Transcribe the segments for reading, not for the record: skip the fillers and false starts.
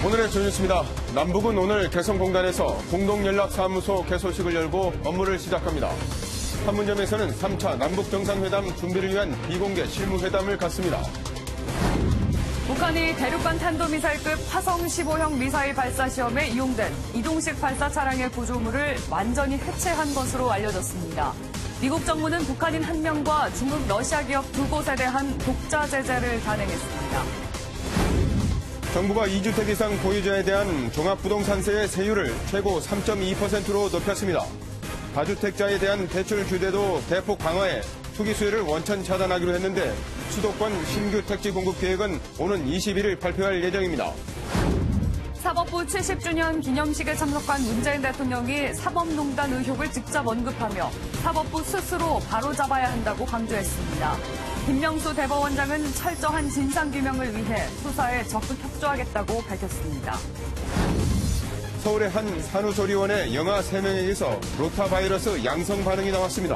오늘의 주뉴스입니다. 남북은 오늘 개성공단에서 공동연락사무소 개소식을 열고 업무를 시작합니다. 판문점에서는 3차 남북정상회담 준비를 위한 비공개 실무회담을 갖습니다. 북한이 대륙간 탄도미사일급 화성 15형 미사일 발사 시험에 이용된 이동식 발사 차량의 구조물을 완전히 해체한 것으로 알려졌습니다. 미국 정부는 북한인 1명과 중국, 러시아 기업 2곳에 대한 독자 제재를 단행했습니다. 정부가 2주택 이상 보유자에 대한 종합부동산세의 세율을 최고 3.2%로 높였습니다. 다주택자에 대한 대출 규제도 대폭 강화해 투기 수요를 원천 차단하기로 했는데 수도권 신규 택지 공급 계획은 오는 21일 발표할 예정입니다. 사법부 70주년 기념식에 참석한 문재인 대통령이 사법농단 의혹을 직접 언급하며 사법부 스스로 바로잡아야 한다고 강조했습니다. 김명수 대법원장은 철저한 진상규명을 위해 수사에 적극 협조하겠다고 밝혔습니다. 서울의 한 산후조리원의 영아 3명에게서 로타바이러스 양성 반응이 나왔습니다.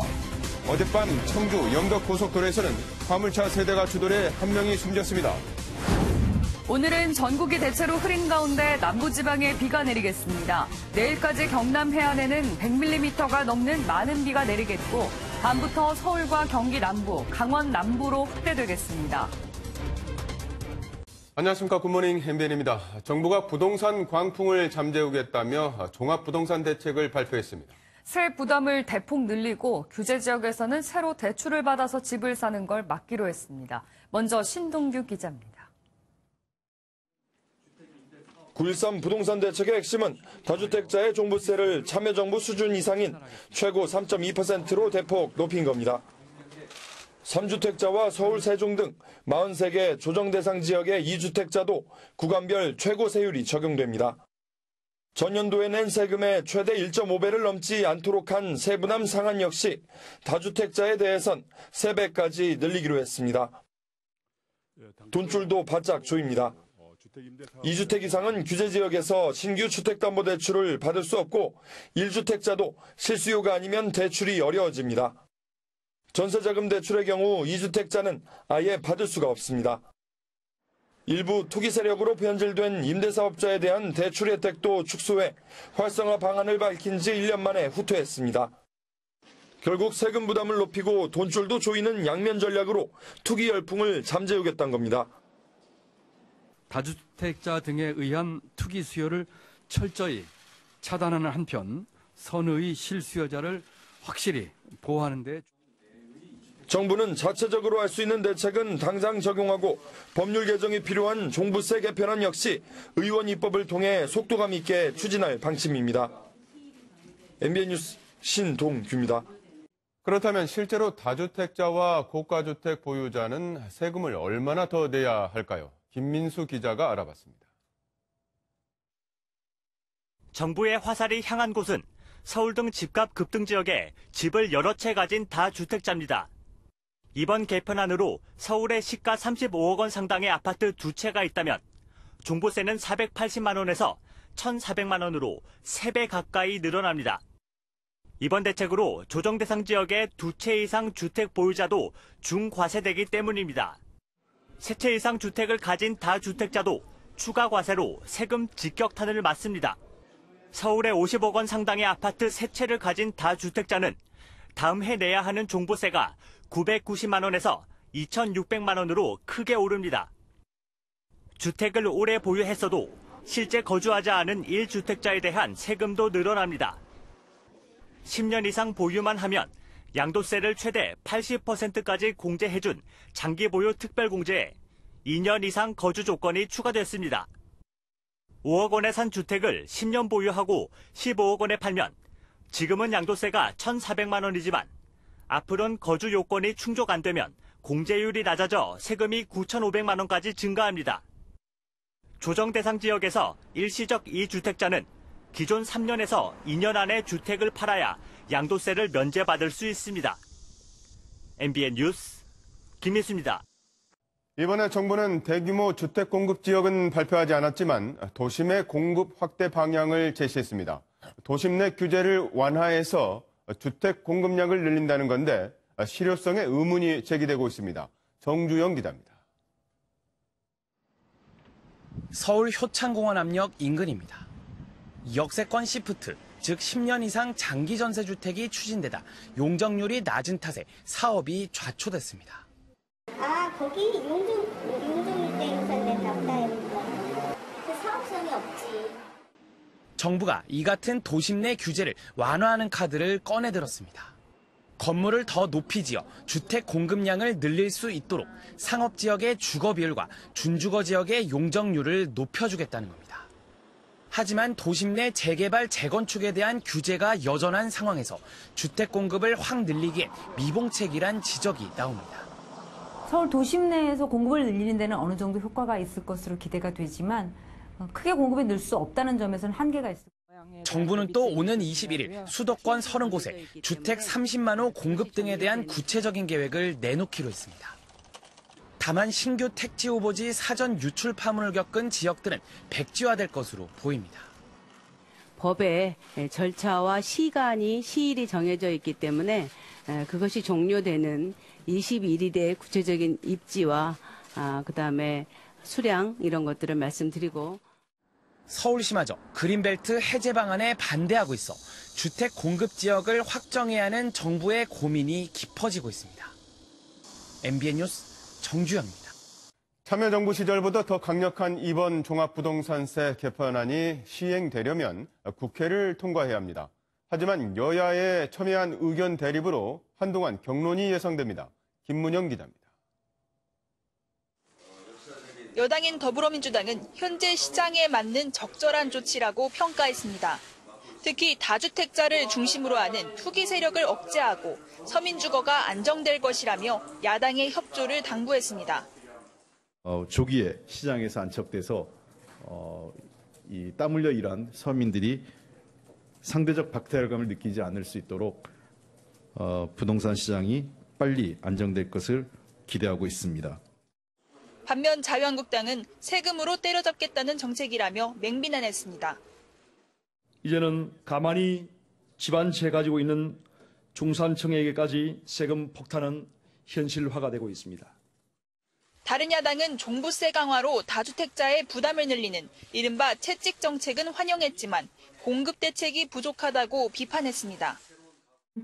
어젯밤 청주 영덕고속도로에서는 화물차 세대가 추돌해 1명이 숨졌습니다. 오늘은 전국이 대체로 흐린 가운데 남부지방에 비가 내리겠습니다. 내일까지 경남 해안에는 100mm가 넘는 많은 비가 내리겠고 밤부터 서울과 경기 남부, 강원 남부로 확대되겠습니다. 안녕하십니까. 굿모닝 MBN입니다. 정부가 부동산 광풍을 잠재우겠다며 종합부동산 대책을 발표했습니다. 세 부담을 대폭 늘리고 규제 지역에서는 새로 대출을 받아서 집을 사는 걸 막기로 했습니다. 먼저 신동규 기자입니다. 9.13 부동산 대책의 핵심은 다주택자의 종부세를 참여정부 수준 이상인 최고 3.2%로 대폭 높인 겁니다. 3주택자와 서울 세종 등 43개 조정 대상 지역의 2주택자도 구간별 최고 세율이 적용됩니다. 전년도에 낸 세금의 최대 1.5배를 넘지 않도록 한 세부담 상한 역시 다주택자에 대해선 3배까지 늘리기로 했습니다. 돈줄도 바짝 조입니다. 2주택 이상은 규제 지역에서 신규 주택담보대출을 받을 수 없고 1주택자도 실수요가 아니면 대출이 어려워집니다. 전세자금 대출의 경우 2주택자는 아예 받을 수가 없습니다. 일부 투기 세력으로 변질된 임대사업자에 대한 대출 혜택도 축소해 활성화 방안을 밝힌 지 1년 만에 후퇴했습니다. 결국 세금 부담을 높이고 돈줄도 조이는 양면 전략으로 투기 열풍을 잠재우겠다는 겁니다. 다주택자 등에 의한 투기 수요를 철저히 차단하는 한편 선의 실수요자를 확실히 보호하는 데 정부는 자체적으로 할 수 있는 대책은 당장 적용하고 법률 개정이 필요한 종부세 개편안 역시 의원 입법을 통해 속도감 있게 추진할 방침입니다. MBN 뉴스 신동규입니다. 그렇다면 실제로 다주택자와 고가주택 보유자는 세금을 얼마나 더 내야 할까요? 김민수 기자가 알아봤습니다. 정부의 화살이 향한 곳은 서울 등 집값 급등 지역에 집을 여러 채 가진 다주택자입니다. 이번 개편안으로 서울에 시가 35억 원 상당의 아파트 2채가 있다면 종부세는 480만 원에서 1,400만 원으로 3배 가까이 늘어납니다. 이번 대책으로 조정 대상 지역의 2채 이상 주택 보유자도 중과세되기 때문입니다. 3채 이상 주택을 가진 다주택자도 추가 과세로 세금 직격탄을 맞습니다. 서울에 50억 원 상당의 아파트 3채를 가진 다주택자는 다음 해 내야 하는 종부세가 990만 원에서 2,600만 원으로 크게 오릅니다. 주택을 오래 보유했어도 실제 거주하지 않은 1주택자에 대한 세금도 늘어납니다. 10년 이상 보유만 하면 양도세를 최대 80%까지 공제해준 장기 보유 특별공제에 2년 이상 거주 조건이 추가됐습니다. 5억 원에 산 주택을 10년 보유하고 15억 원에 팔면 지금은 양도세가 1,400만 원이지만 앞으로는 거주 요건이 충족 안 되면 공제율이 낮아져 세금이 9,500만 원까지 증가합니다. 조정 대상 지역에서 일시적 2주택자는 기존 3년에서 2년 안에 주택을 팔아야 양도세를 면제받을 수 있습니다. MBN 뉴스 김민수입니다. 이번에 정부는 대규모 주택 공급 지역은 발표하지 않았지만 도심의 공급 확대 방향을 제시했습니다. 도심 내 규제를 완화해서 주택 공급량을 늘린다는 건데 실효성에 의문이 제기되고 있습니다. 정주영 기자입니다. 서울 효창공원 앞역 인근입니다. 역세권 시프트, 즉 10년 이상 장기 전세 주택이 추진되다 용적률이 낮은 탓에 사업이 좌초됐습니다. 거기 용적률 때 인산됐나 보다. 그 사업성이 없지. 정부가 이 같은 도심 내 규제를 완화하는 카드를 꺼내들었습니다. 건물을 더 높이 지어 주택 공급량을 늘릴 수 있도록 상업지역의 주거비율과 준주거지역의 용적률을 높여주겠다는 겁니다. 하지만 도심 내 재개발, 재건축에 대한 규제가 여전한 상황에서 주택 공급을 확 늘리기엔 미봉책이란 지적이 나옵니다. 서울 도심 내에서 공급을 늘리는 데는 어느 정도 효과가 있을 것으로 기대가 되지만 크게 공급이 늘 수 없다는 점에서는 한계가 있습니다. 정부는 또 오는 21일 수도권 30곳에 주택 30만 호 공급 등에 대한 구체적인 계획을 내놓기로 했습니다. 다만 신규 택지 후보지 사전 유출 파문을 겪은 지역들은 백지화될 것으로 보입니다. 법에 절차와 시일이 정해져 있기 때문에 그것이 종료되는 21일의 구체적인 입지와 그다음에 수량 이런 것들을 말씀드리고 서울시마저 그린벨트 해제 방안에 반대하고 있어 주택 공급 지역을 확정해야 하는 정부의 고민이 깊어지고 있습니다. MBN 뉴스 정주영입니다. 참여정부 시절보다 더 강력한 이번 종합부동산세 개편안이 시행되려면 국회를 통과해야 합니다. 하지만 여야의 첨예한 의견 대립으로 한동안 격론이 예상됩니다. 김문영 기자입니다. 여당인 더불어민주당은 현재 시장에 맞는 적절한 조치라고 평가했습니다. 특히 다주택자를 중심으로 하는 투기 세력을 억제하고 서민 주거가 안정될 것이라며 야당의 협조를 당부했습니다. 조기에 시장에서 안착돼서 이 땀 흘려 일한 서민들이 상대적 박탈감을 느끼지 않을 수 있도록 부동산 시장이 빨리 안정될 것을 기대하고 있습니다. 반면 자유한국당은 세금으로 때려잡겠다는 정책이라며 맹비난했습니다. 이제는 가만히 집안채 가지고 있는 중산층에게까지 세금 폭탄은 현실화가 되고 있습니다. 다른 야당은 종부세 강화로 다주택자의 부담을 늘리는 이른바 채찍 정책은 환영했지만 공급 대책이 부족하다고 비판했습니다.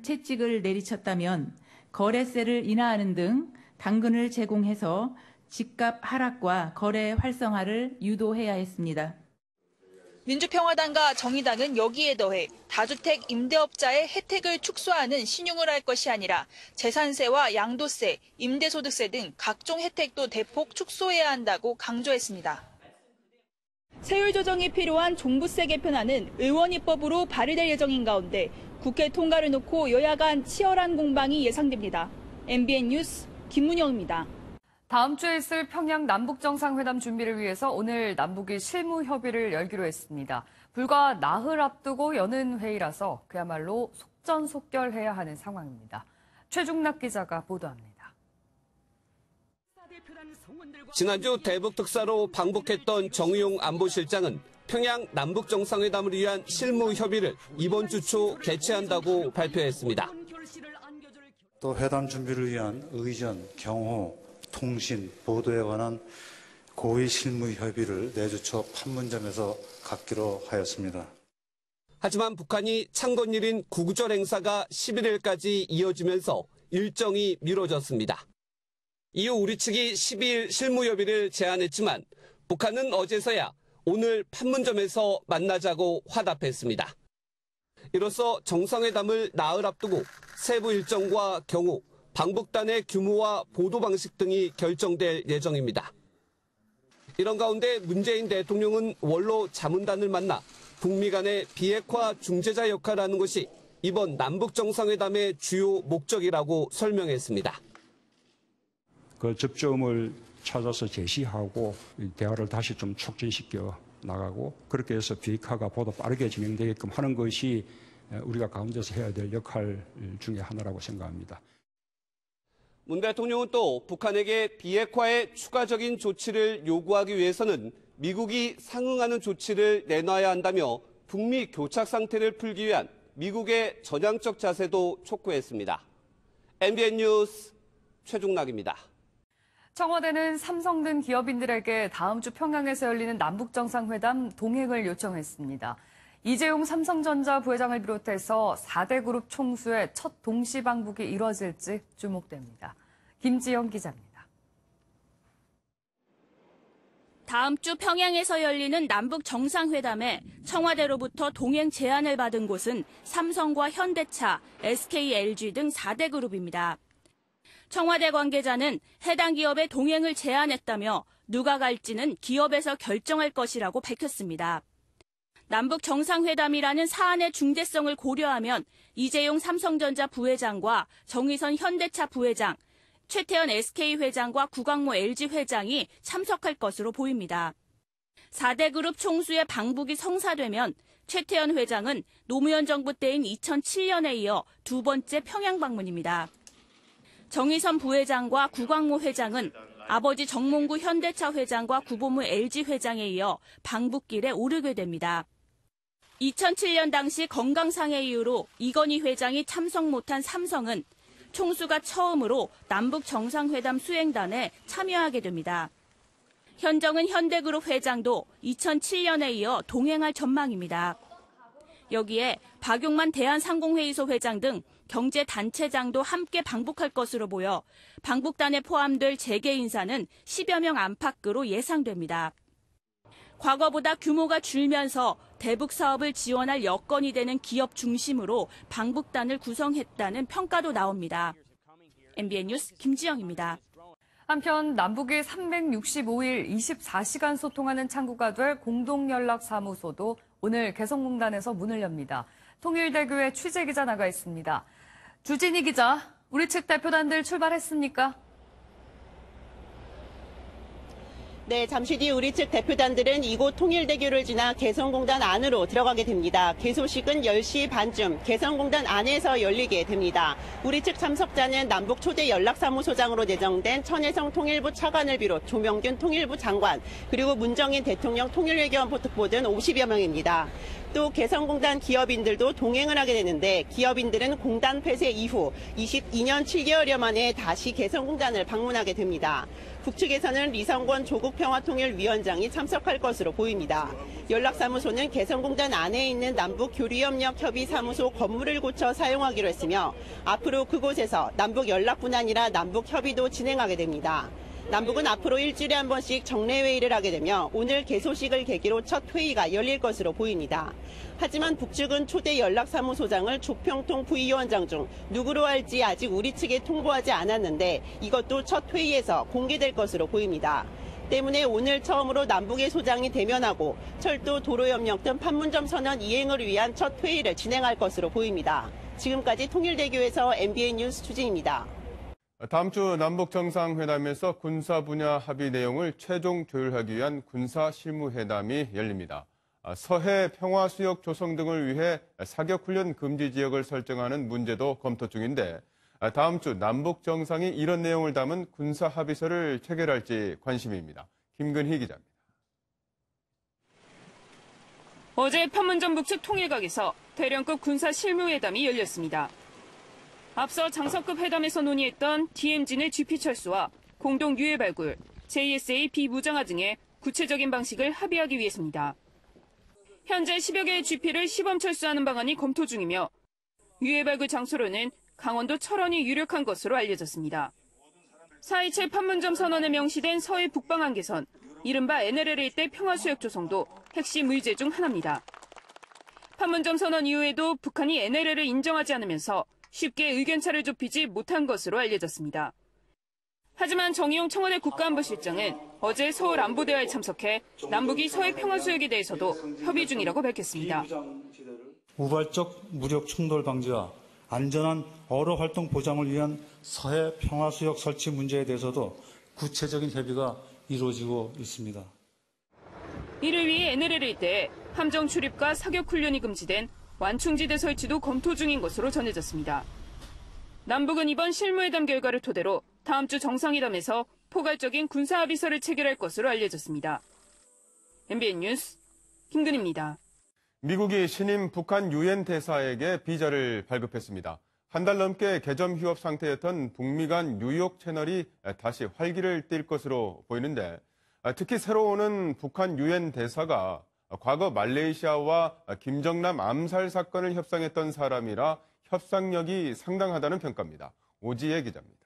채찍을 내리쳤다면 거래세를 인하하는 등 당근을 제공해서 집값 하락과 거래 활성화를 유도해야 했습니다. 민주평화당과 정의당은 여기에 더해 다주택 임대업자의 혜택을 축소하는 신용을 할 것이 아니라 재산세와 양도세, 임대소득세 등 각종 혜택도 대폭 축소해야 한다고 강조했습니다. 세율 조정이 필요한 종부세 개편안은 의원 입법으로 발의될 예정인 가운데 국회 통과를 놓고 여야 간 치열한 공방이 예상됩니다. MBN 뉴스 김문영입니다. 다음 주에 있을 평양 남북정상회담 준비를 위해서 오늘 남북이 실무 협의를 열기로 했습니다. 불과 나흘 앞두고 여는 회의라서 그야말로 속전속결해야 하는 상황입니다. 최중락 기자가 보도합니다. 지난주 대북 특사로 방북했던 정의용 안보실장은 평양 남북정상회담을 위한 실무 협의를 이번 주 초 개최한다고 발표했습니다. 또 회담 준비를 위한 의전, 경호, 통신, 보도에 관한 고위 실무 협의를 내주 초 판문점에서 갖기로 하였습니다. 하지만 북한이 창건일인 구구절 행사가 11일까지 이어지면서 일정이 미뤄졌습니다. 이후 우리 측이 12일 실무 협의를 제안했지만 북한은 어제서야 오늘 판문점에서 만나자고 화답했습니다. 이로써 정상회담을 나흘 앞두고 세부 일정과 경우, 방북단의 규모와 보도 방식 등이 결정될 예정입니다. 이런 가운데 문재인 대통령은 원로 자문단을 만나 북미 간의 비핵화 중재자 역할을 하는 것이 이번 남북정상회담의 주요 목적이라고 설명했습니다. 그 접점을 찾아서 제시하고 대화를 다시 좀 촉진시켜 나가고 그렇게 해서 비핵화가 보다 빠르게 진행되게끔 하는 것이 우리가 가운데서 해야 될 역할 중에 하나라고 생각합니다. 문 대통령은 또 북한에게 비핵화의 추가적인 조치를 요구하기 위해서는 미국이 상응하는 조치를 내놔야 한다며 북미 교착 상태를 풀기 위한 미국의 전향적 자세도 촉구했습니다. MBN 뉴스 최중락입니다. 청와대는 삼성 등 기업인들에게 다음 주 평양에서 열리는 남북정상회담 동행을 요청했습니다. 이재용 삼성전자 부회장을 비롯해서 4대 그룹 총수의 첫 동시 방북이 이뤄질지 주목됩니다. 김지영 기자입니다. 다음 주 평양에서 열리는 남북 정상회담에 청와대로부터 동행 제안을 받은 곳은 삼성과 현대차, SK, LG 등 4대 그룹입니다. 청와대 관계자는 해당 기업의 동행을 제안했다며 누가 갈지는 기업에서 결정할 것이라고 밝혔습니다. 남북 정상회담이라는 사안의 중대성을 고려하면 이재용 삼성전자 부회장과 정의선 현대차 부회장, 최태원 SK 회장과 구광모 LG 회장이 참석할 것으로 보입니다. 4대 그룹 총수의 방북이 성사되면 최태원 회장은 노무현 정부 때인 2007년에 이어 두 번째 평양 방문입니다. 정의선 부회장과 구광모 회장은 아버지 정몽구 현대차 회장과 구보무 LG 회장에 이어 방북길에 오르게 됩니다. 2007년 당시 건강상의 이유로 이건희 회장이 참석 못한 삼성은 총수가 처음으로 남북 정상회담 수행단에 참여하게 됩니다. 현정은 현대그룹 회장도 2007년에 이어 동행할 전망입니다. 여기에 박용만 대한상공회의소 회장 등 경제단체장도 함께 방북할 것으로 보여 방북단에 포함될 재계 인사는 10여 명 안팎으로 예상됩니다. 과거보다 규모가 줄면서 대북 사업을 지원할 여건이 되는 기업 중심으로 방북단을 구성했다는 평가도 나옵니다. MBN 뉴스 김지영입니다. 한편 남북이 365일 24시간 소통하는 창구가 될 공동연락사무소도 오늘 개성공단에서 문을 엽니다. 통일대교에 취재기자 나가 있습니다. 주진희 기자, 우리 측 대표단들 출발했습니까? 네, 잠시 뒤 우리 측 대표단들은 이곳 통일대교를 지나 개성공단 안으로 들어가게 됩니다. 개소식은 10시 반쯤 개성공단 안에서 열리게 됩니다. 우리 측 참석자는 남북 초대 연락사무소장으로 내정된 천혜성 통일부 차관을 비롯 조명균 통일부 장관, 그리고 문정인 대통령 통일외교안보 특보 등 50여 명입니다. 또 개성공단 기업인들도 동행을 하게 되는데 기업인들은 공단 폐쇄 이후 22년 7개월여 만에 다시 개성공단을 방문하게 됩니다. 북측에서는 리성권 조국평화통일위원장이 참석할 것으로 보입니다. 연락사무소는 개성공단 안에 있는 남북교류협력협의사무소 건물을 고쳐 사용하기로 했으며 앞으로 그곳에서 남북연락뿐 아니라 남북협의도 진행하게 됩니다. 남북은 앞으로 일주일에 한 번씩 정례회의를 하게 되며 오늘 개소식을 계기로 첫 회의가 열릴 것으로 보입니다. 하지만 북측은 초대 연락사무소장을 조평통 부위원장 중 누구로 할지 아직 우리 측에 통보하지 않았는데 이것도 첫 회의에서 공개될 것으로 보입니다. 때문에 오늘 처음으로 남북의 소장이 대면하고 철도, 도로협력 등 판문점 선언 이행을 위한 첫 회의를 진행할 것으로 보입니다. 지금까지 통일대교에서 MBN 뉴스 주진입니다. 다음 주 남북정상회담에서 군사 분야 합의 내용을 최종 조율하기 위한 군사실무회담이 열립니다. 서해 평화수역 조성 등을 위해 사격훈련 금지 지역을 설정하는 문제도 검토 중인데 다음 주 남북정상이 이런 내용을 담은 군사합의서를 체결할지 관심입니다. 김근희 기자입니다. 어제 판문점 북측 통일각에서 대령급 군사실무회담이 열렸습니다. 앞서 장성급 회담에서 논의했던 DMZ 내 GP철수와 공동 유해 발굴, JSA 비무장화 등의 구체적인 방식을 합의하기 위해서입니다. 현재 10여 개의 GP를 시범 철수하는 방안이 검토 중이며 유해 발굴 장소로는 강원도 철원이 유력한 것으로 알려졌습니다. 4.27 판문점 선언에 명시된 서해 북방한계선, 이른바 NLL 일대 평화수역 조성도 핵심 의제 중 하나입니다. 판문점 선언 이후에도 북한이 NLL을 인정하지 않으면서 쉽게 의견차를 좁히지 못한 것으로 알려졌습니다. 하지만 정의용 청와대 국가안보실장은 어제 서울 안보대화에 참석해 남북이 서해 평화수역에 대해서도 협의 중이라고 밝혔습니다. 우발적 무력 충돌 방지와 안전한 어로 활동 보장을 위한 서해 평화수역 설치 문제에 대해서도 구체적인 협의가 이루어지고 있습니다. 이를 위해 NLL 일대에 함정 출입과 사격 훈련이 금지된 완충지대 설치도 검토 중인 것으로 전해졌습니다. 남북은 이번 실무회담 결과를 토대로 다음 주 정상회담에서 포괄적인 군사합의서를 체결할 것으로 알려졌습니다. MBN 뉴스 김근희입니다. 미국이 신임 북한 유엔 대사에게 비자를 발급했습니다. 한 달 넘게 개점 휴업 상태였던 북미 간 뉴욕 채널이 다시 활기를 띨 것으로 보이는데 특히 새로 오는 북한 유엔 대사가 과거 말레이시아와 김정남 암살 사건을 협상했던 사람이라 협상력이 상당하다는 평가입니다. 오지혜 기자입니다.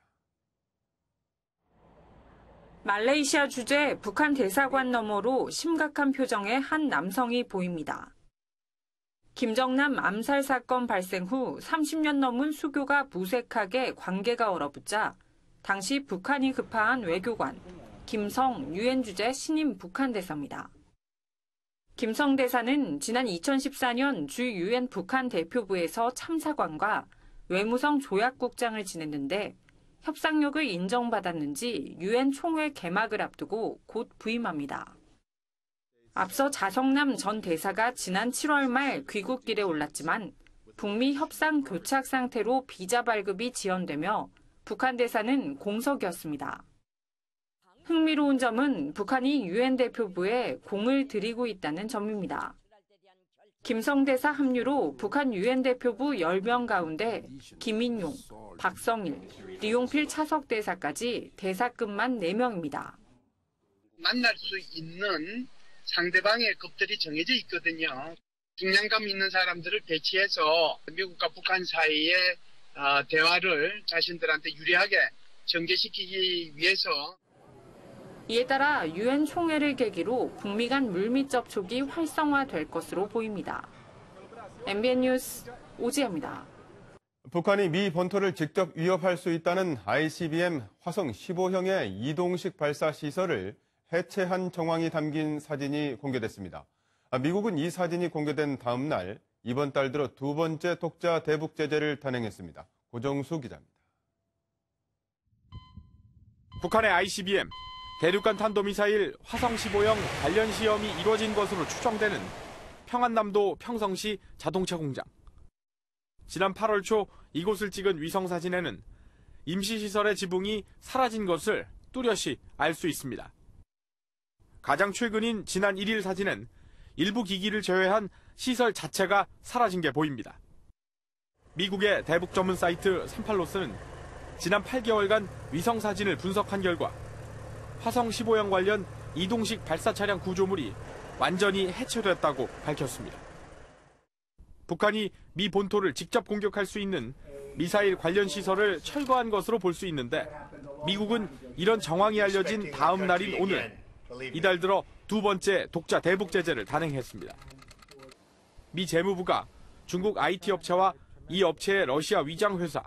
말레이시아 주재 북한 대사관 너머로 심각한 표정의 한 남성이 보입니다. 김정남 암살 사건 발생 후 30년 넘은 수교가 무색하게 관계가 얼어붙자 당시 북한이 급파한 외교관 김성 유엔 주재 신임 북한 대사입니다. 김성 대사는 지난 2014년 주 유엔 북한 대표부에서 참사관과 외무성 조약국장을 지냈는데 협상력을 인정받았는지 유엔 총회 개막을 앞두고 곧 부임합니다. 앞서 자성남 전 대사가 지난 7월 말 귀국길에 올랐지만 북미 협상 교착 상태로 비자 발급이 지연되며 북한 대사는 공석이었습니다. 흥미로운 점은 북한이 유엔 대표부에 공을 들이고 있다는 점입니다. 김성 대사 합류로 북한 유엔 대표부 10명 가운데 김인용, 박성일, 리용필 차석 대사까지 대사급만 4명입니다. 만날 수 있는 상대방의 급들이 정해져 있거든요. 중량감 있는 사람들을 배치해서 미국과 북한 사이의 대화를 자신들한테 유리하게 전개시키기 위해서 이에 따라 유엔 총회를 계기로 북미 간 물밑 접촉이 활성화될 것으로 보입니다. MBN 뉴스 오지혜입니다. 북한이 미 본토를 직접 위협할 수 있다는 ICBM 화성 15형의 이동식 발사 시설을 해체한 정황이 담긴 사진이 공개됐습니다. 미국은 이 사진이 공개된 다음 날 이번 달 들어 두 번째 독자 대북 제재를 단행했습니다. 고정수 기자입니다. 북한의 ICBM 대륙간 탄도미사일 화성 15형 관련 시험이 이뤄진 것으로 추정되는 평안남도 평성시 자동차 공장. 지난 8월 초 이곳을 찍은 위성사진에는 임시시설의 지붕이 사라진 것을 뚜렷이 알 수 있습니다. 가장 최근인 지난 1일 사진엔 일부 기기를 제외한 시설 자체가 사라진 게 보입니다. 미국의 대북 전문 사이트 38로스는 지난 8개월간 위성사진을 분석한 결과 화성 15형 관련 이동식 발사 차량 구조물이 완전히 해체됐다고 밝혔습니다. 북한이 미 본토를 직접 공격할 수 있는 미사일 관련 시설을 철거한 것으로 볼 수 있는데 미국은 이런 정황이 알려진 다음 날인 오늘 이달 들어 두 번째 독자 대북 제재를 단행했습니다. 미 재무부가 중국 IT 업체와 이 업체의 러시아 위장 회사,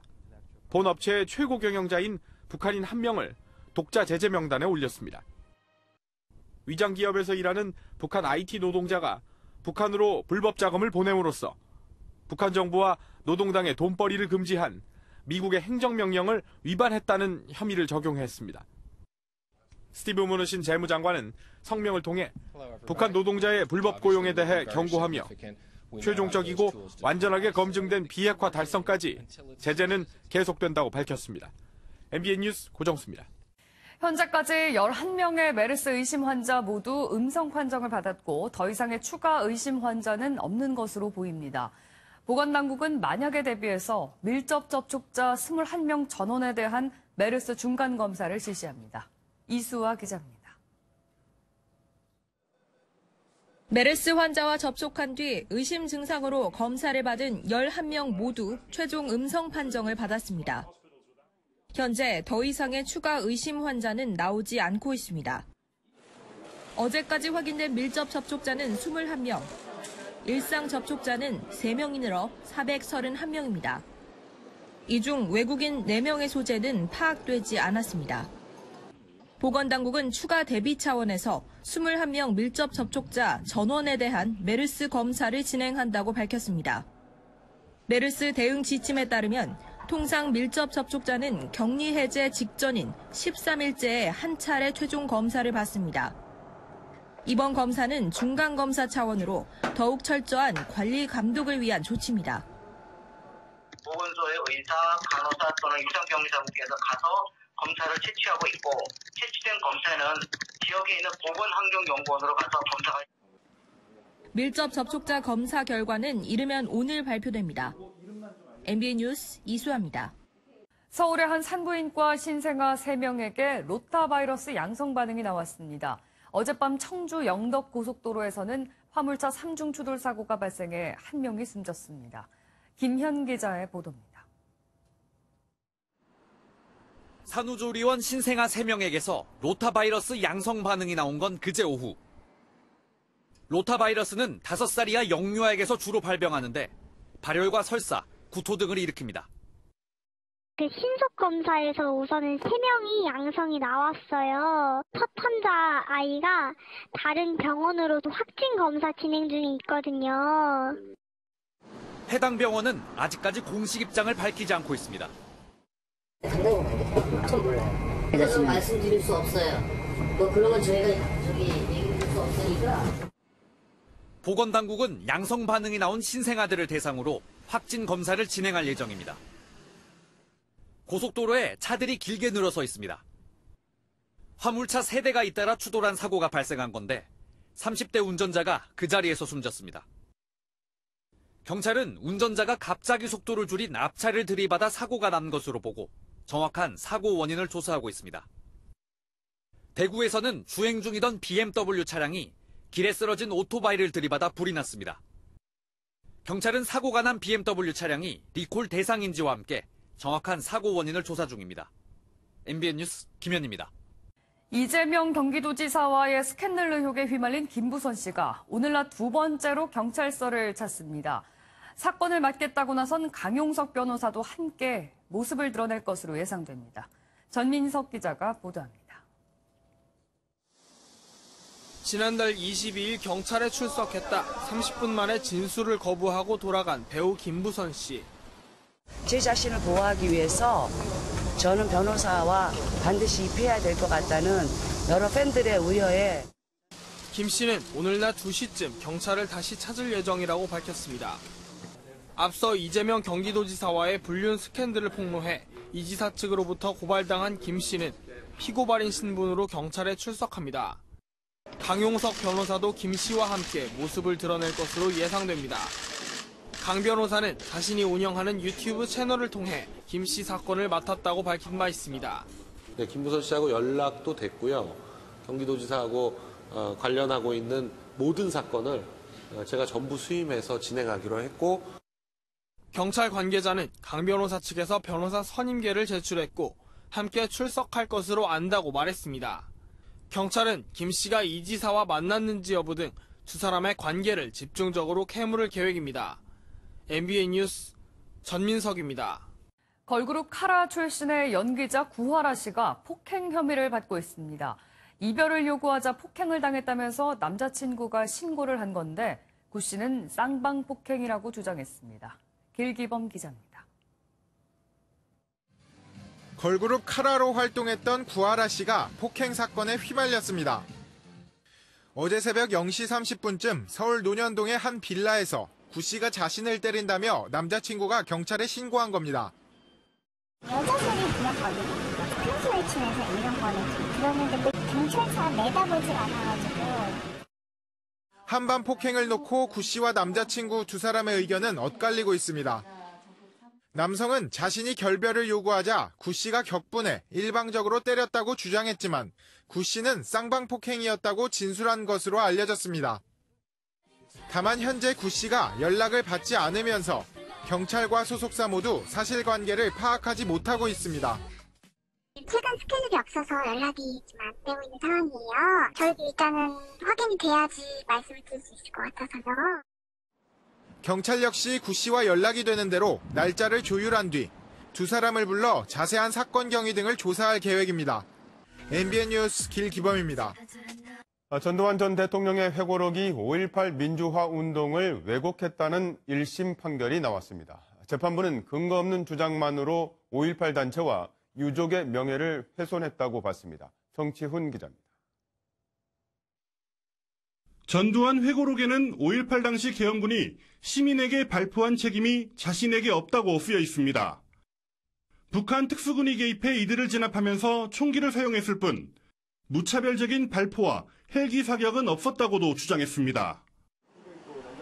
본 업체의 최고 경영자인 북한인 1명을 독자 제재 명단에 올렸습니다. 위장 기업에서 일하는 북한 IT 노동자가 북한으로 불법 자금을 보냄으로써 북한 정부와 노동당의 돈벌이를 금지한 미국의 행정명령을 위반했다는 혐의를 적용했습니다. 스티브 무누신 재무장관은 성명을 통해 북한 노동자의 불법 고용에 대해 경고하며 최종적이고 완전하게 검증된 비핵화 달성까지 제재는 계속된다고 밝혔습니다. MBN 뉴스 고정수입니다. 현재까지 11명의 메르스 의심 환자 모두 음성 판정을 받았고 더 이상의 추가 의심 환자는 없는 것으로 보입니다. 보건당국은 만약에 대비해서 밀접 접촉자 21명 전원에 대한 메르스 중간검사를 실시합니다. 이수아 기자입니다. 메르스 환자와 접촉한 뒤 의심 증상으로 검사를 받은 11명 모두 최종 음성 판정을 받았습니다. 현재 더 이상의 추가 의심 환자는 나오지 않고 있습니다. 어제까지 확인된 밀접 접촉자는 21명, 일상 접촉자는 3명이 늘어 431명입니다. 이 중 외국인 4명의 소재는 파악되지 않았습니다. 보건당국은 추가 대비 차원에서 21명 밀접 접촉자 전원에 대한 메르스 검사를 진행한다고 밝혔습니다. 메르스 대응 지침에 따르면 통상 밀접 접촉자는 격리 해제 직전인 13일째에 한 차례 최종 검사를 받습니다. 이번 검사는 중간검사 차원으로 더욱 철저한 관리 감독을 위한 조치입니다. 보건소의 의사, 간호사 또는 유상병리사분께서 가서 검사를 채취하고 있고 채취된 검사는 지역에 있는 보건환경연구원으로 가서 검사가 밀접 접촉자 검사 결과는 이르면 오늘 발표됩니다. MBN 뉴스 이수아입니다. 서울의 한 산부인과 신생아 3명에게 로타바이러스 양성 반응이 나왔습니다. 어젯밤 청주 영덕 고속도로에서는 화물차 3중 추돌 사고가 발생해 1명이 숨졌습니다. 김현 기자의 보도입니다. 산후조리원 신생아 3명에게서 로타바이러스 양성 반응이 나온 건 그제 오후. 로타바이러스는 5살 이하 영유아에게서 주로 발병하는데 발열과 설사, 구토 등을 일으킵니다. 신속 검사에서 우선은 3명이 양성이 나왔어요. 첫 환자 아이가 다른 병원으로도 확진 검사 진행 중에 있거든요. 해당 병원은 아직까지 공식 입장을 밝히지 않고 있습니다. 전 몰라요. 지금 말씀드릴 수 없어요. 그런 건 저희가 얘기할 수 없으니까. 보건당국은 양성 반응이 나온 신생아들을 대상으로 확진 검사를 진행할 예정입니다. 고속도로에 차들이 길게 늘어서 있습니다. 화물차 3대가 잇따라 추돌한 사고가 발생한 건데 30대 운전자가 그 자리에서 숨졌습니다. 경찰은 운전자가 갑자기 속도를 줄인 앞차를 들이받아 사고가 난 것으로 보고 정확한 사고 원인을 조사하고 있습니다. 대구에서는 주행 중이던 BMW 차량이 길에 쓰러진 오토바이를 들이받아 불이 났습니다. 경찰은 사고가 난 BMW 차량이 리콜 대상인지와 함께 정확한 사고 원인을 조사 중입니다. MBN 뉴스 김현입니다. 이재명 경기도지사와의 스캔들 의혹에 휘말린 김부선 씨가 오늘 낮 2번째로 경찰서를 찾습니다. 사건을 맡겠다고 나선 강용석 변호사도 함께 모습을 드러낼 것으로 예상됩니다. 전민석 기자가 보도합니다. 지난달 22일 경찰에 출석했다 30분 만에 진술을 거부하고 돌아간 배우 김부선 씨. 제 자신을 보호하기 위해서 저는 변호사와 반드시 입회해야 될 것 같다는 여러 팬들의 우려에 김 씨는 오늘 낮 2시쯤 경찰을 다시 찾을 예정이라고 밝혔습니다. 앞서 이재명 경기도지사와의 불륜 스캔들을 폭로해 이 지사 측으로부터 고발당한 김 씨는 피고발인 신분으로 경찰에 출석합니다. 강용석 변호사도 김 씨와 함께 모습을 드러낼 것으로 예상됩니다. 강 변호사는 자신이 운영하는 유튜브 채널을 통해 김 씨 사건을 맡았다고 밝힌 바 있습니다. 네, 김부선 씨하고 연락도 됐고요. 경기도지사하고 관련하고 있는 모든 사건을 제가 전부 수임해서 진행하기로 했고 경찰 관계자는 강 변호사 측에서 변호사 선임계를 제출했고 함께 출석할 것으로 안다고 말했습니다. 경찰은 김 씨가 이 지사와 만났는지 여부 등 두 사람의 관계를 집중적으로 캐물을 계획입니다. MBN 뉴스 전민석입니다. 걸그룹 카라 출신의 연기자 구하라 씨가 폭행 혐의를 받고 있습니다. 이별을 요구하자 폭행을 당했다면서 남자친구가 신고를 한 건데 구 씨는 쌍방폭행이라고 주장했습니다. 길기범 기자입니다. 걸그룹 카라로 활동했던 구하라 씨가 폭행 사건에 휘말렸습니다. 어제 새벽 0시 30분쯤 서울 논현동의 한 빌라에서 구 씨가 자신을 때린다며 남자친구가 경찰에 신고한 겁니다. 여자들이 들었거든요. 평소에 친해서 이런 거는 좀 들었는데 경찰차 내다보질 않아가지고. 한밤 폭행을 놓고 구 씨와 남자친구 두 사람의 의견은 엇갈리고 있습니다. 남성은 자신이 결별을 요구하자 구 씨가 격분해 일방적으로 때렸다고 주장했지만 구 씨는 쌍방폭행이었다고 진술한 것으로 알려졌습니다. 다만 현재 구 씨가 연락을 받지 않으면서 경찰과 소속사 모두 사실관계를 파악하지 못하고 있습니다. 최근 스케줄이 없어서 연락이 좀 안 되고 있는 상황이에요. 저희도 일단은 확인이 돼야지 말씀을 드릴 수 있을 것 같아서요. 경찰 역시 구 씨와 연락이 되는 대로 날짜를 조율한 뒤 두 사람을 불러 자세한 사건 경위 등을 조사할 계획입니다. MBN 뉴스 길기범입니다. 전두환 전 대통령의 회고록이 5.18 민주화 운동을 왜곡했다는 1심 판결이 나왔습니다. 재판부는 근거 없는 주장만으로 5.18 단체와 유족의 명예를 훼손했다고 봤습니다. 정치훈 기자입니다. 전두환 회고록에는 5.18 당시 계엄군이 시민에게 발표한 책임이 자신에게 없다고 쓰여 있습니다. 북한 특수군이 개입해 이들을 진압하면서 총기를 사용했을 뿐 무차별적인 발포와 헬기 사격은 없었다고도 주장했습니다.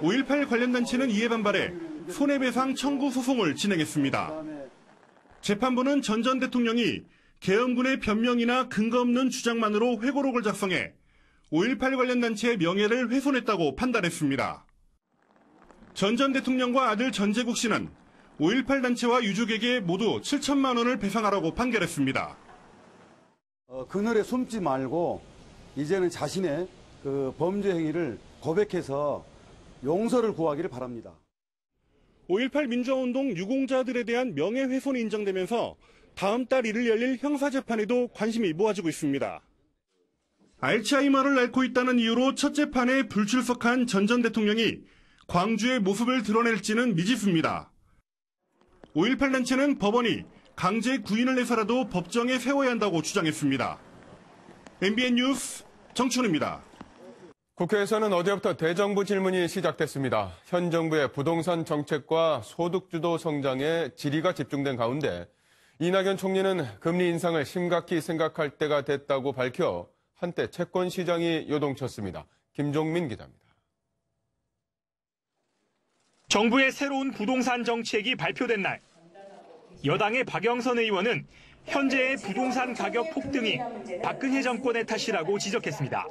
5.18 관련 단체는 이에 반발해 손해배상 청구 소송을 진행했습니다. 재판부는 전 전 대통령이 계엄군의 변명이나 근거 없는 주장만으로 회고록을 작성해 5.18 관련 단체의 명예를 훼손했다고 판단했습니다. 전 전 대통령과 아들 전재국 씨는 5.18 단체와 유족에게 모두 7천만 원을 배상하라고 판결했습니다. 그늘에 숨지 말고 이제는 자신의 그 범죄 행위를 고백해서 용서를 구하기를 바랍니다. 5.18 민주화운동 유공자들에 대한 명예훼손이 인정되면서 다음 달 1일 열릴 형사재판에도 관심이 모아지고 있습니다. 알츠하이머를 앓고 있다는 이유로 첫 재판에 불출석한 전 전 대통령이 광주의 모습을 드러낼지는 미지수입니다. 5.18 단체는 법원이 강제 구인을 해서라도 법정에 세워야 한다고 주장했습니다. MBN 뉴스 정춘우입니다. 국회에서는 어제부터 대정부 질문이 시작됐습니다. 현 정부의 부동산 정책과 소득주도 성장에 질의가 집중된 가운데 이낙연 총리는 금리 인상을 심각히 생각할 때가 됐다고 밝혀 한때 채권 시장이 요동쳤습니다. 김종민 기자입니다. 정부의 새로운 부동산 정책이 발표된 날, 여당의 박영선 의원은 현재의 부동산 가격 폭등이 박근혜 정권의 탓이라고 지적했습니다.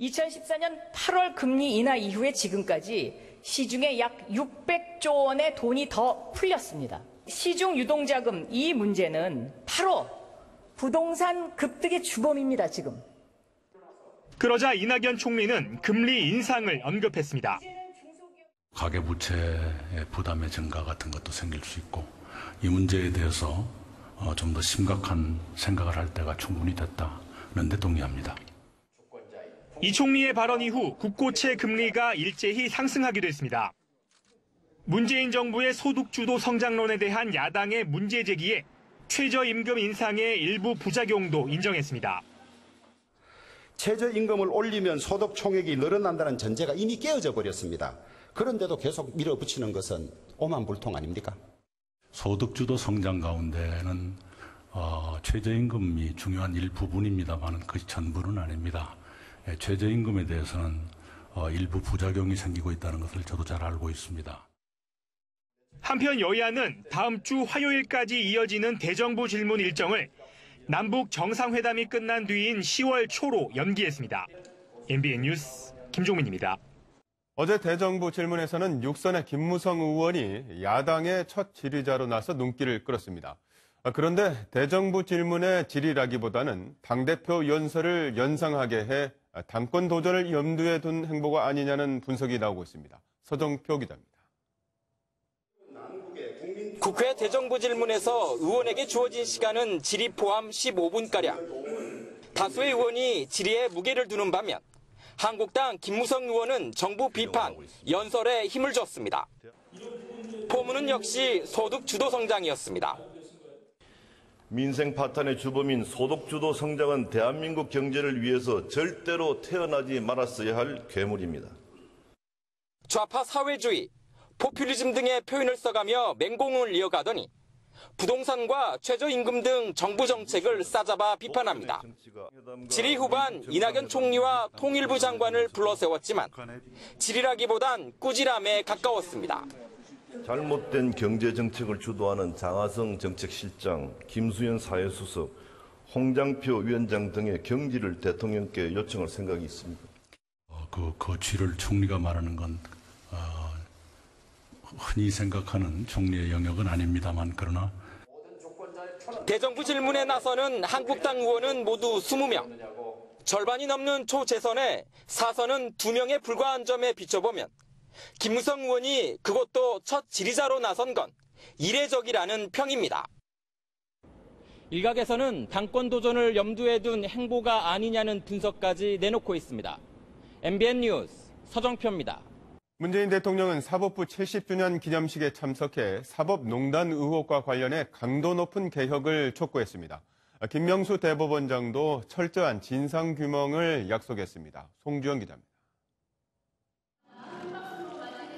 2014년 8월 금리 인하 이후에 지금까지 시중에 약 600조 원의 돈이 더 풀렸습니다. 시중 유동자금 이 문제는 바로 부동산 급등의 주범입니다, 지금. 그러자 이낙연 총리는 금리 인상을 언급했습니다. 가계부채의 부담의 증가 같은 것도 생길 수 있고 이 문제에 대해서 좀 더 심각한 생각을 할 때가 충분히 됐다는 데 동의합니다. 이 총리의 발언 이후 국고채 금리가 일제히 상승하기도 했습니다. 문재인 정부의 소득주도 성장론에 대한 야당의 문제 제기에 최저임금 인상의 일부 부작용도 인정했습니다. 최저임금을 올리면 소득 총액이 늘어난다는 전제가 이미 깨어져 버렸습니다. 그런데도 계속 밀어붙이는 것은 오만불통 아닙니까? 소득주도 성장 가운데는 최저임금이 중요한 일부분입니다만 그것이 전부는 아닙니다. 최저임금에 대해서는 일부 부작용이 생기고 있다는 것을 저도 잘 알고 있습니다. 한편 여야는 다음 주 화요일까지 이어지는 대정부 질문 일정을 남북 정상회담이 끝난 뒤인 10월 초로 연기했습니다. MBN 뉴스 김종민입니다. 어제 대정부 질문에서는 육선의 김무성 의원이 야당의 첫 질의자로 나서 눈길을 끌었습니다. 그런데 대정부 질문의 질의라기보다는 당대표 연설을 연상하게 해 당권 도전을 염두에 둔 행보가 아니냐는 분석이 나오고 있습니다. 서정표 기자입니다. 국회 대정부 질문에서 의원에게 주어진 시간은 질의 포함 15분가량. 다수의 의원이 질의에 무게를 두는 반면 한국당 김무성 의원은 정부 비판, 연설에 힘을 줬습니다. 포문은 역시 소득 주도 성장이었습니다. 민생 파탄의 주범인 소득 주도 성장은 대한민국 경제를 위해서 절대로 태어나지 말았어야 할 괴물입니다. 좌파 사회주의, 포퓰리즘 등의 표현을 써가며 맹공을 이어가더니 부동산과 최저임금 등 정부 정책을 싸잡아 비판합니다. 질의 후반 이낙연 총리와 통일부 장관을 불러세웠지만 질의라기보단 꾸지람에 가까웠습니다. 잘못된 경제정책을 주도하는 장하성 정책실장, 김수현 사회수석, 홍장표 위원장 등의 경질을 대통령께 요청할 생각이 있습니다. 그 거취를 총리가 말하는 건 흔히 생각하는 총리의 영역은 아닙니다만 그러나 대정부 질문에 나서는 한국당 의원은 모두 20명. 절반이 넘는 초재선에 사선은 2명에 불과한 점에 비춰보면 김무성 의원이 그것도 첫 질의자로 나선 건 이례적이라는 평입니다. 일각에서는 당권 도전을 염두에 둔 행보가 아니냐는 분석까지 내놓고 있습니다. MBN 뉴스 서정표입니다. 문재인 대통령은 사법부 70주년 기념식에 참석해 사법농단 의혹과 관련해 강도 높은 개혁을 촉구했습니다. 김명수 대법원장도 철저한 진상규명을 약속했습니다. 송주영 기자입니다.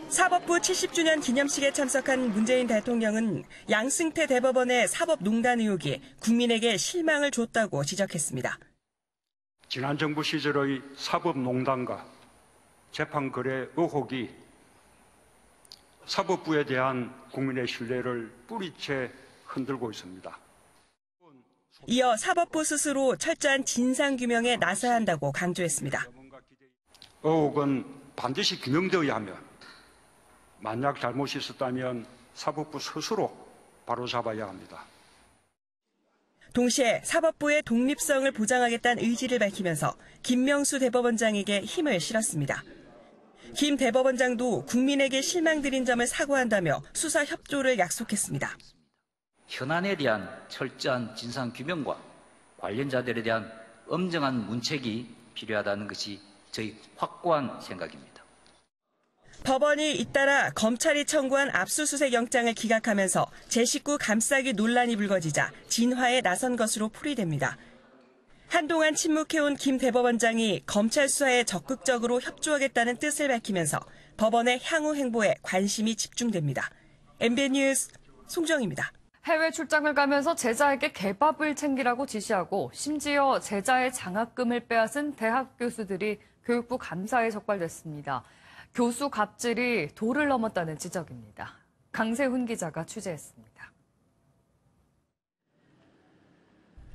사법부 70주년 기념식에 참석한 문재인 대통령은 양승태 대법원의 사법농단 의혹이 국민에게 실망을 줬다고 지적했습니다. 지난 정부 시절의 사법농단과 재판거래 의혹이 사법부에 대한 국민의 신뢰를 뿌리채 흔들고 있습니다. 이어 사법부 스스로 철저한 진상규명에 나서야 한다고 강조했습니다. 의혹은 반드시 규명되어야 하며 만약 잘못이 있었다면 사법부 스스로 바로잡아야 합니다. 동시에 사법부의 독립성을 보장하겠다는 의지를 밝히면서 김명수 대법원장에게 힘을 실었습니다. 김 대법원장도 국민에게 실망드린 점을 사과한다며 수사 협조를 약속했습니다. 현안에 대한 철저한 진상규명과 관련자들에 대한 엄정한 문책이 필요하다는 것이 저희 확고한 생각입니다. 법원이 잇따라 검찰이 청구한 압수수색 영장을 기각하면서 제19 감싸기 논란이 불거지자 진화에 나선 것으로 풀이됩니다. 한동안 침묵해온 김 대법원장이 검찰 수사에 적극적으로 협조하겠다는 뜻을 밝히면서 법원의 향후 행보에 관심이 집중됩니다. MBN 뉴스 송정입니다. 해외 출장을 가면서 제자에게 개밥을 챙기라고 지시하고 심지어 제자의 장학금을 빼앗은 대학 교수들이 교육부 감사에 적발됐습니다. 교수 갑질이 도를 넘었다는 지적입니다. 강세훈 기자가 취재했습니다.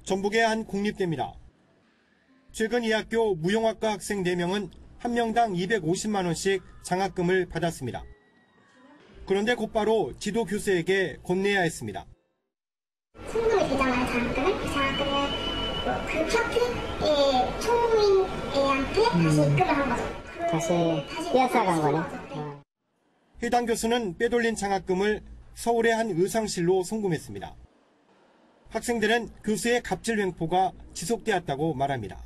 전북의 한 공립대입니다. 최근 이 학교 무용학과 학생 4명은 한 명당 250만 원씩 장학금을 받았습니다. 그런데 곧바로 지도 교수에게 건네야 했습니다. 총무에 되잖아요, 장학금을. 그 장학금을 그 파트의 총무인한테 다시 입금을 한 거죠. 다시 빼앗아간 거네. 해당 교수는 빼돌린 장학금을 서울의 한 의상실로 송금했습니다. 학생들은 교수의 갑질 횡포가 지속되었다고 말합니다.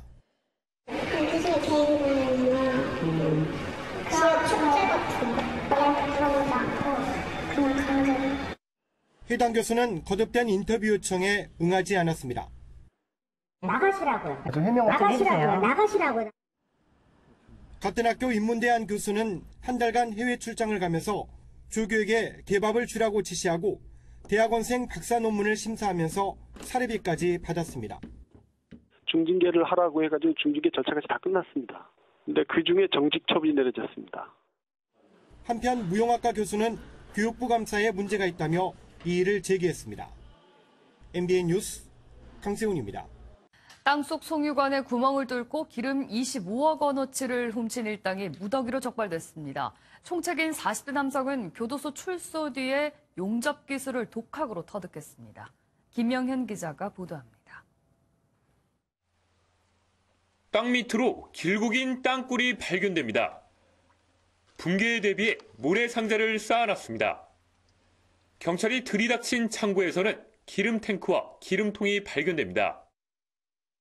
교수의 개인은 지역 축제 같은 거 들어보지 않고 그냥 강제로. 해당 교수는 거듭된 인터뷰 요청에 응하지 않았습니다. 나가시라고요. 좀 해명을 좀 해주세요. 나가시라고요. 같은 학교 인문대 한 교수는 한 달간 해외 출장을 가면서 조교에게 개밥을 주라고 지시하고 대학원생 박사 논문을 심사하면서 사례비까지 받았습니다. 중징계를 하라고 해가지고 중징계 절차까지 다 끝났습니다. 근데 그중에 정직 처분이 내려졌습니다. 한편 무용학과 교수는 교육부 감사에 문제가 있다며 이의를 제기했습니다. MBN 뉴스 강세훈입니다. 땅속 송유관에 구멍을 뚫고 기름 25억 원어치를 훔친 일당이 무더기로 적발됐습니다. 총책인 40대 남성은 교도소 출소 뒤에 용접 기술을 독학으로 터득했습니다. 김영현 기자가 보도합니다. 땅 밑으로 길고 긴 땅굴이 발견됩니다. 붕괴에 대비해 모래상자를 쌓아놨습니다. 경찰이 들이닥친 창고에서는 기름 탱크와 기름통이 발견됩니다.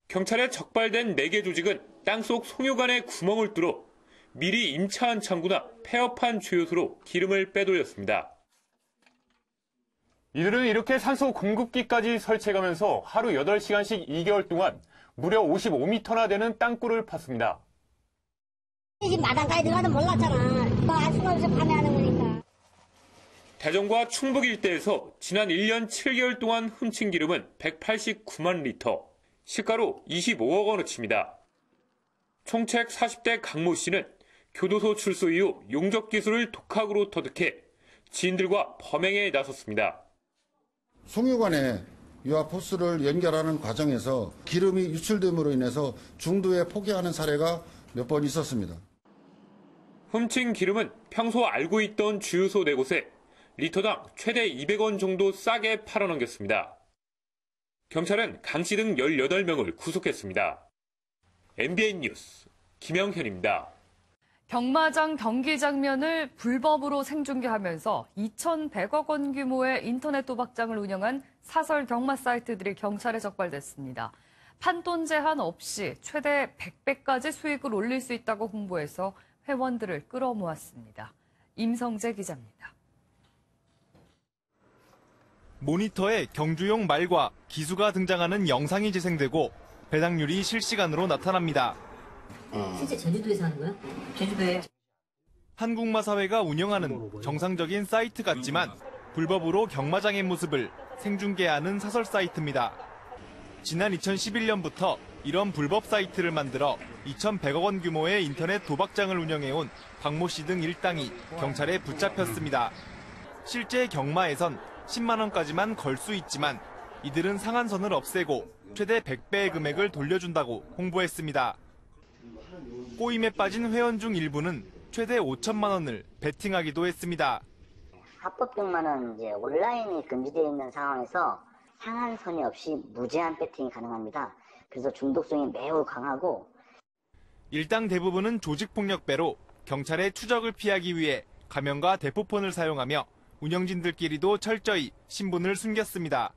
경찰에 적발된 4개 조직은 땅속 송유관에 구멍을 뚫어 미리 임차한 창구나 폐업한 주유소로 기름을 빼돌렸습니다. 이들은 이렇게 산소 공급기까지 설치해가면서 하루 8시간씩 2개월 동안 무려 55m나 되는 땅굴을 팠습니다. 집 마당까지 들어가도 몰랐잖아. 알 수가 없어 판매하는 거니까. 대전과 충북 일대에서 지난 1년 7개월 동안 훔친 기름은 189만 리터. 시가로 25억 원어치입니다. 총책 40대 강모 씨는 교도소 출소 이후 용접 기술을 독학으로 터득해 지인들과 범행에 나섰습니다. 송유관에 유압 호스를 연결하는 과정에서 기름이 유출됨으로 인해서 중도에 포기하는 사례가 몇 번 있었습니다. 훔친 기름은 평소 알고 있던 주유소 4곳에 리터당 최대 200원 정도 싸게 팔아넘겼습니다. 경찰은 강 씨 등 18명을 구속했습니다. MBN 뉴스 김영현입니다. 경마장 경기 장면을 불법으로 생중계하면서 2,100억 원 규모의 인터넷 도박장을 운영한 사설 경마 사이트들이 경찰에 적발됐습니다. 판돈 제한 없이 최대 100배까지 수익을 올릴 수 있다고 홍보해서 회원들을 끌어모았습니다. 임성재 기자입니다. 모니터에 경주용 말과 기수가 등장하는 영상이 재생되고 배당률이 실시간으로 나타납니다. 실제 제주도에서 하는 거야? 제주도에. 한국마사회가 운영하는 정상적인 사이트 같지만 불법으로 경마장의 모습을 생중계하는 사설 사이트입니다. 지난 2011년부터 이런 불법 사이트를 만들어 2,100억 원 규모의 인터넷 도박장을 운영해온 박모 씨 등 일당이 경찰에 붙잡혔습니다. 실제 경마에선 10만 원까지만 걸 수 있지만 이들은 상한선을 없애고 최대 100배의 금액을 돌려준다고 홍보했습니다. 꼬임에 빠진 회원 중 일부는 최대 5천만 원을 베팅하기도 했습니다. 합법 경마는 이제 온라인이 금지되어 있는 상황에서 상한선이 없이 무제한 배팅이 가능합니다. 그래서 중독성이 매우 강하고 일당 대부분은 조직폭력배로 경찰의 추적을 피하기 위해 가면과 대포폰을 사용하며 운영진들끼리도 철저히 신분을 숨겼습니다.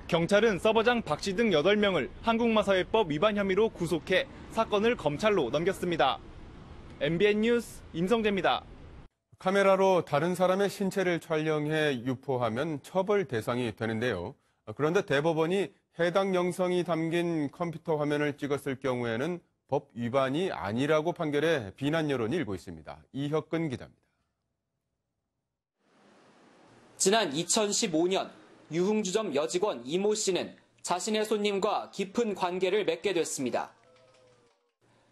경찰은 서버장 박 씨 등 8명을 한국마사회법 위반 혐의로 구속해 사건을 검찰로 넘겼습니다. MBN 뉴스 임성재입니다. 카메라로 다른 사람의 신체를 촬영해 유포하면 처벌 대상이 되는데요. 그런데 대법원이 해당 영상이 담긴 컴퓨터 화면을 찍었을 경우에는 법 위반이 아니라고 판결해 비난 여론이 일고 있습니다. 이혁근 기자입니다. 지난 2015년 유흥주점 여직원 이모 씨는 자신의 손님과 깊은 관계를 맺게 됐습니다.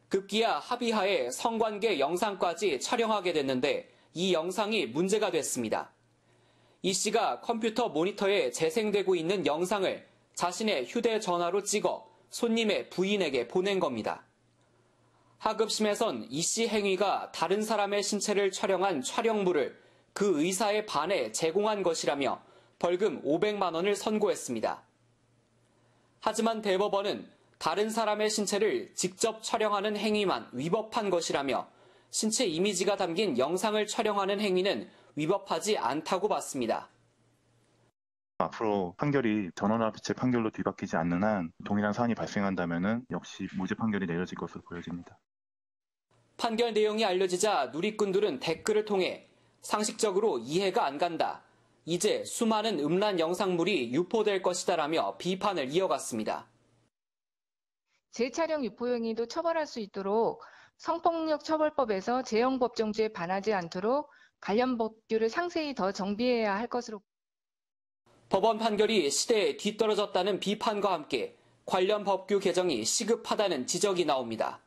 급기야 합의하에 성관계 영상까지 촬영하게 됐는데 이 영상이 문제가 됐습니다. 이 씨가 컴퓨터 모니터에 재생되고 있는 영상을 자신의 휴대전화로 찍어 손님의 부인에게 보낸 겁니다. 하급심에선 이 씨 행위가 다른 사람의 신체를 촬영한 촬영물을 그 의사에 반해 제공한 것이라며 벌금 500만 원을 선고했습니다. 하지만 대법원은 다른 사람의 신체를 직접 촬영하는 행위만 위법한 것이라며 신체 이미지가 담긴 영상을 촬영하는 행위는 위법하지 않다고 봤습니다. 앞으로 판결이 전원합의 판결로 뒤바뀌지 않는 한 동일한 사안이 발생한다면 역시 무죄 판결이 내려질 것으로 보여집니다. 판결 내용이 알려지자 누리꾼들은 댓글을 통해 상식적으로 이해가 안 간다. 이제 수많은 음란 영상물이 유포될 것이다라며 비판을 이어갔습니다. 재촬영 유포 행위도 처벌할 수 있도록 성폭력 처벌법에서 재형법정주에 반하지 않도록 관련 법규를 상세히 더 정비해야 할 것으로. 법원 판결이 시대에 뒤떨어졌다는 비판과 함께 관련 법규 개정이 시급하다는 지적이 나옵니다.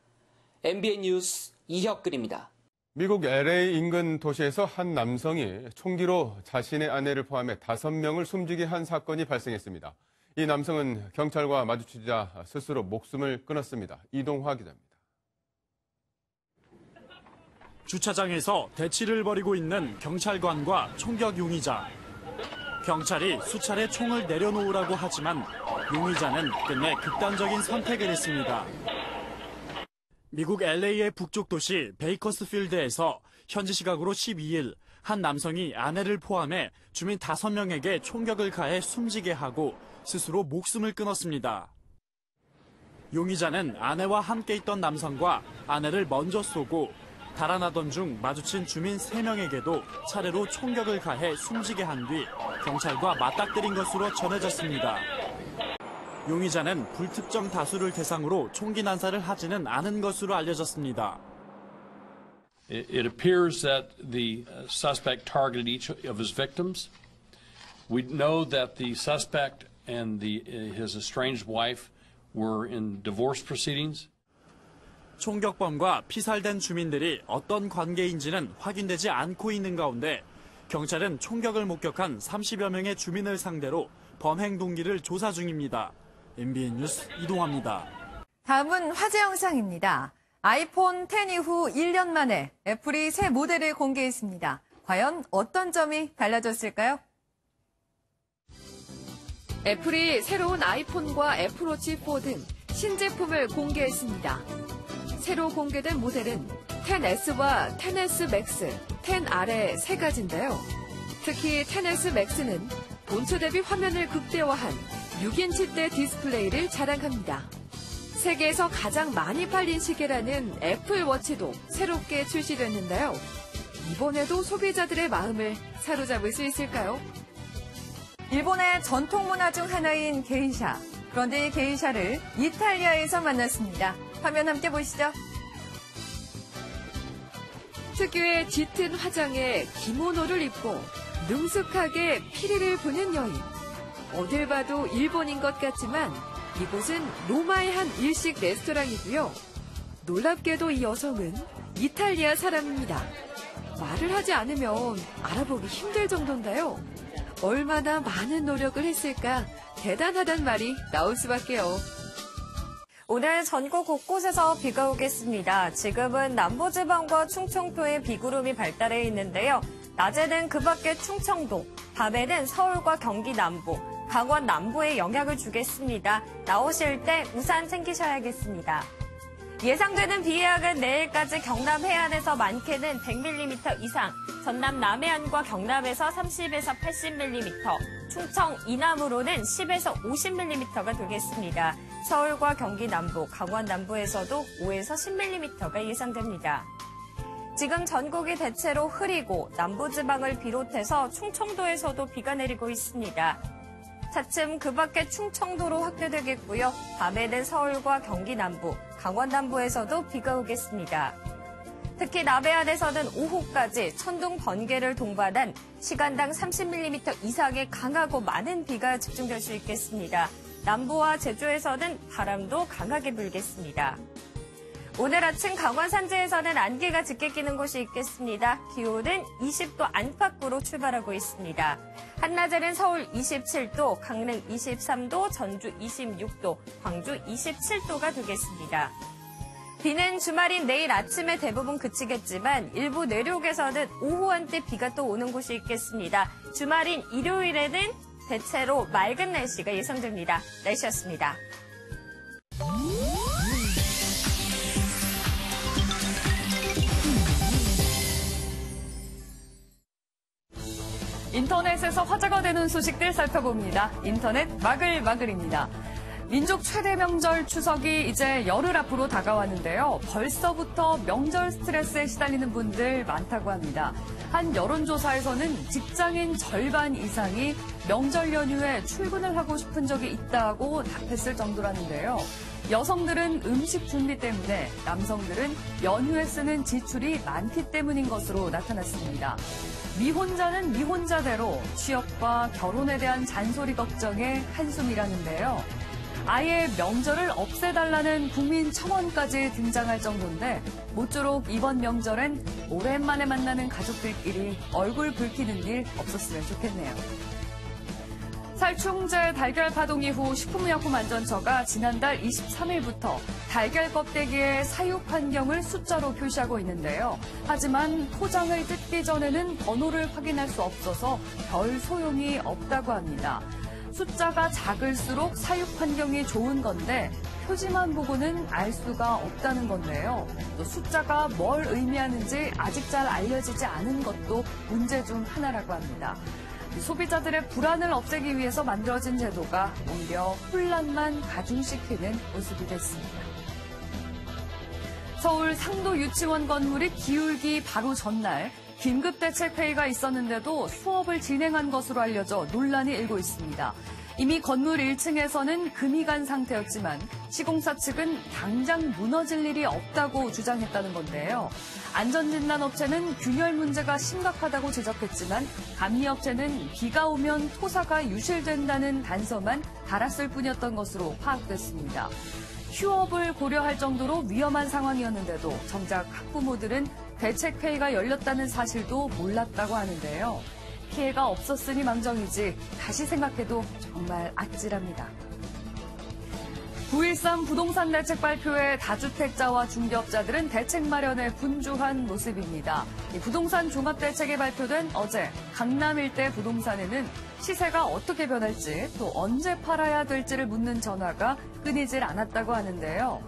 MBN 뉴스 이혁근입니다. 미국 LA 인근 도시에서 한 남성이 총기로 자신의 아내를 포함해 5명을 숨지게 한 사건이 발생했습니다. 이 남성은 경찰과 마주치자 스스로 목숨을 끊었습니다. 이동화 기자입니다. 주차장에서 대치를 벌이고 있는 경찰관과 총격 용의자. 경찰이 수차례 총을 내려놓으라고 하지만 용의자는 끝내 극단적인 선택을 했습니다. 미국 LA의 북쪽 도시 베이커스필드에서 현지 시각으로 12일 한 남성이 아내를 포함해 주민 5명에게 총격을 가해 숨지게 하고 스스로 목숨을 끊었습니다. 용의자는 아내와 함께 있던 남성과 아내를 먼저 쏘고 달아나던 중 마주친 주민 3명에게도 차례로 총격을 가해 숨지게 한 뒤 경찰과 맞닥뜨린 것으로 전해졌습니다. 용의자는 불특정 다수를 대상으로 총기 난사를 하지는 않은 것으로 알려졌습니다. It appears that the suspect targeted each of his victims. We know that the suspect and his estranged wife were in divorce proceedings. 총격범과 피살된 주민들이 어떤 관계인지는 확인되지 않고 있는 가운데 경찰은 총격을 목격한 30여 명의 주민을 상대로 범행 동기를 조사 중입니다. MBN 뉴스 이동화입니다. 다음은 화제 영상입니다. 아이폰 10 이후 1년 만에 애플이 새 모델을 공개했습니다. 과연 어떤 점이 달라졌을까요? 애플이 새로운 아이폰과 애플워치 4 등 신제품을 공개했습니다. 새로 공개된 모델은 10S와 10S Max, 10R의 세 가지인데요. 특히 10S Max는 본체 대비 화면을 극대화한 6인치대 디스플레이를 자랑합니다. 세계에서 가장 많이 팔린 시계라는 애플워치도 새롭게 출시됐는데요. 이번에도 소비자들의 마음을 사로잡을 수 있을까요? 일본의 전통 문화 중 하나인 게이샤. 그런데 이 게이샤를 이탈리아에서 만났습니다. 화면 함께 보시죠. 특유의 짙은 화장에 기모노를 입고 능숙하게 피리를 부는 여인. 어딜 봐도 일본인 것 같지만 이곳은 로마의 한 일식 레스토랑이고요. 놀랍게도 이 여성은 이탈리아 사람입니다. 말을 하지 않으면 알아보기 힘들 정도인데요. 얼마나 많은 노력을 했을까 대단하단 말이 나올 수밖에요. 오늘 전국 곳곳에서 비가 오겠습니다. 지금은 남부지방과 충청도에 비구름이 발달해 있는데요. 낮에는 그 밖에 충청도, 밤에는 서울과 경기 남부, 강원 남부에 영향을 주겠습니다. 나오실 때 우산 챙기셔야겠습니다. 예상되는 비의 양은 내일까지 경남 해안에서 많게는 100mm 이상, 전남 남해안과 경남에서 30에서 80mm, 충청 이남으로는 10에서 50mm가 되겠습니다. 서울과 경기 남부, 강원 남부에서도 5에서 10mm가 예상됩니다. 지금 전국이 대체로 흐리고 남부지방을 비롯해서 충청도에서도 비가 내리고 있습니다. 차츰 그 밖에 충청도로 확대되겠고요. 밤에는 서울과 경기 남부, 강원 남부에서도 비가 오겠습니다. 특히 남해안에서는 오후까지 천둥 번개를 동반한 시간당 30mm 이상의 강하고 많은 비가 집중될 수 있겠습니다. 남부와 제주에서는 바람도 강하게 불겠습니다. 오늘 아침 강원 산지에서는 안개가 짙게 끼는 곳이 있겠습니다. 기온은 20도 안팎으로 출발하고 있습니다. 한낮에는 서울 27도, 강릉 23도, 전주 26도, 광주 27도가 되겠습니다. 비는 주말인 내일 아침에 대부분 그치겠지만 일부 내륙에서는 오후 한때 비가 또 오는 곳이 있겠습니다. 주말인 일요일에는 대체로 맑은 날씨가 예상됩니다. 날씨였습니다. 인터넷에서 화제가 되는 소식들 살펴봅니다. 인터넷 마글마글입니다. 민족 최대 명절 추석이 이제 열흘 앞으로 다가왔는데요. 벌써부터 명절 스트레스에 시달리는 분들 많다고 합니다. 한 여론조사에서는 직장인 절반 이상이 명절 연휴에 출근을 하고 싶은 적이 있다고 답했을 정도라는데요. 여성들은 음식 준비 때문에, 남성들은 연휴에 쓰는 지출이 많기 때문인 것으로 나타났습니다. 미혼자는 미혼자대로 취업과 결혼에 대한 잔소리 걱정에 한숨이라는데요. 아예 명절을 없애달라는 국민 청원까지 등장할 정도인데 모쪼록 이번 명절엔 오랜만에 만나는 가족들끼리 얼굴 붉히는 일 없었으면 좋겠네요. 살충제 달걀 파동 이후 식품의약품안전처가 지난달 23일부터 달걀 껍데기의 사육 환경을 숫자로 표시하고 있는데요. 하지만 포장을 뜯기 전에는 번호를 확인할 수 없어서 별 소용이 없다고 합니다. 숫자가 작을수록 사육 환경이 좋은 건데 표지만 보고는 알 수가 없다는 건데요. 또 숫자가 뭘 의미하는지 아직 잘 알려지지 않은 것도 문제 중 하나라고 합니다. 소비자들의 불안을 없애기 위해서 만들어진 제도가 오히려 혼란만 가중시키는 모습이 됐습니다. 서울 상도 유치원 건물이 기울기 바로 전날 긴급대책회의가 있었는데도 수업을 진행한 것으로 알려져 논란이 일고 있습니다. 이미 건물 1층에서는 금이 간 상태였지만 시공사 측은 당장 무너질 일이 없다고 주장했다는 건데요. 안전진단업체는 균열 문제가 심각하다고 지적했지만 감리업체는 비가 오면 토사가 유실된다는 단서만 달았을 뿐이었던 것으로 파악됐습니다. 휴업을 고려할 정도로 위험한 상황이었는데도 정작 학부모들은 대책회의가 열렸다는 사실도 몰랐다고 하는데요. 피해가 없었으니 망정이지 다시 생각해도 정말 아찔합니다. 9.13 부동산 대책 발표에 다주택자와 중개업자들은 대책 마련에 분주한 모습입니다. 부동산 종합대책이 발표된 어제 강남 일대 부동산에는 시세가 어떻게 변할지 또 언제 팔아야 될지를 묻는 전화가 끊이질 않았다고 하는데요.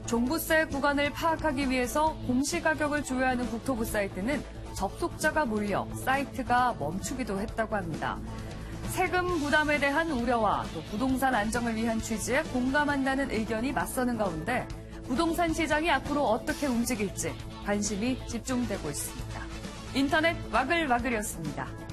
종부세 구간을 파악하기 위해서 공시가격을 조회하는 국토부 사이트는 접속자가 몰려 사이트가 멈추기도 했다고 합니다. 세금 부담에 대한 우려와 또 부동산 안정을 위한 취지에 공감한다는 의견이 맞서는 가운데 부동산 시장이 앞으로 어떻게 움직일지 관심이 집중되고 있습니다. 인터넷 와글와글이었습니다.